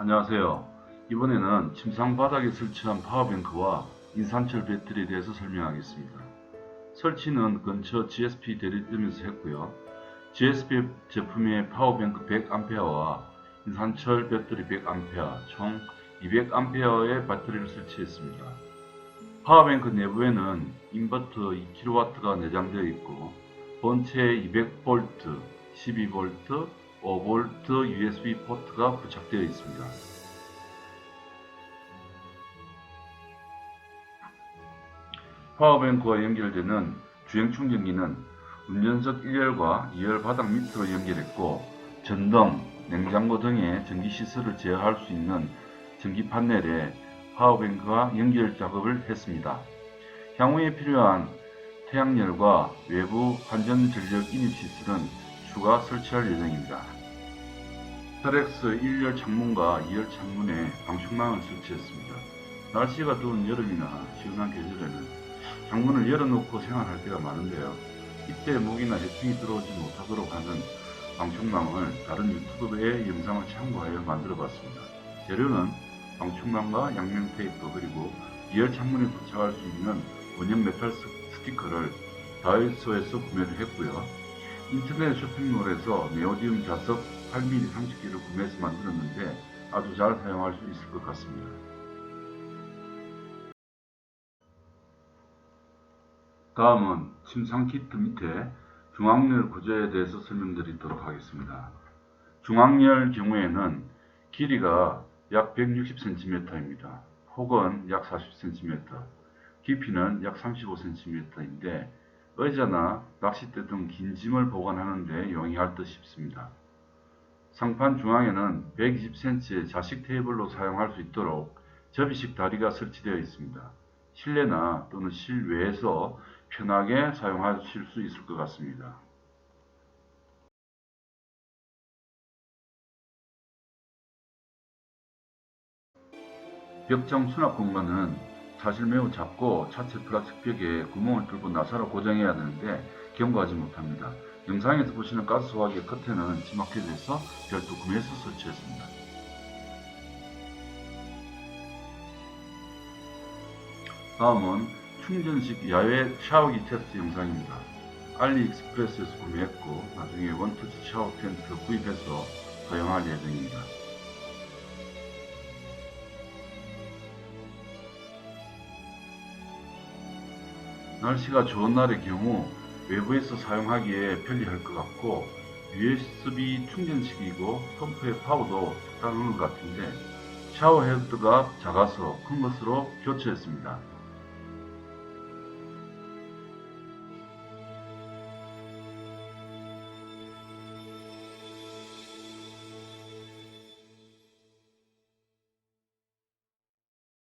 안녕하세요. 이번에는 침상 바닥에 설치한 파워뱅크와 인산철 배터리에 대해서 설명하겠습니다. 설치는 근처 GSP 대리점에서 했고요. GSP 제품의 파워뱅크 100A와 인산철 배터리 100A, 총 200A의 배터리를 설치했습니다. 파워뱅크 내부에는 인버터 2kW가 내장되어 있고 본체에 200V, 12V, 5V USB 포트가 부착되어 있습니다. 파워뱅크와 연결되는 주행 충전기는 운전석 1열과 2열 바닥 밑으로 연결했고 전등, 냉장고 등의 전기 시설을 제어할 수 있는 전기 판넬에 파워뱅크와 연결 작업을 했습니다. 향후에 필요한 태양열과 외부 환전 전력 인입 시설은 추가 설치할 예정입니다. 트렉스 1열 창문과 2열 창문에 방충망을 설치했습니다. 날씨가 더운 여름이나 시원한 계절에는 창문을 열어놓고 생활할 때가 많은데요. 이때 모기나 해충이 들어오지 못하도록 하는 방충망을 다른 유튜브의 영상을 참고하여 만들어봤습니다. 재료는 방충망과 양면 테이프 그리고 2열 창문에 부착할 수 있는 원형 메탈 스티커를 다이소에서 구매를 했고요. 인터넷 쇼핑몰에서 네오디움 자석 8mm 상치기를 구매해서 만들었는데 아주 잘 사용할 수 있을 것 같습니다. 다음은 침상 키트 밑에 중앙열 구조에 대해서 설명드리도록 하겠습니다. 중앙열 경우에는 길이가 약 160cm입니다. 폭은 약 40cm, 깊이는 약 35cm인데 의자나 낚싯대 등 긴 짐을 보관하는 데 용이할 듯 싶습니다. 상판 중앙에는 120cm의 좌식 테이블로 사용할 수 있도록 접이식 다리가 설치되어 있습니다. 실내나 또는 실외에서 편하게 사용하실 수 있을 것 같습니다. 벽장 수납 공간은 사실 매우 작고 차체 플라스틱 벽에 구멍을 뚫고 나사로 고정해야 하는데 경고하지 못합니다. 영상에서 보시는 가스 소화기 끝에는 지마켓에서 별도 구매해서 설치했습니다. 다음은 충전식 야외 샤워기 테스트 영상입니다. 알리익스프레스에서 구매했고 나중에 원투지 샤워 텐트 구입해서 사용할 예정입니다. 날씨가 좋은 날의 경우 외부에서 사용하기에 편리할 것 같고 USB 충전식이고 펌프의 파워도 적당한 것 같은데 샤워 헤드가 작아서 큰 것으로 교체했습니다.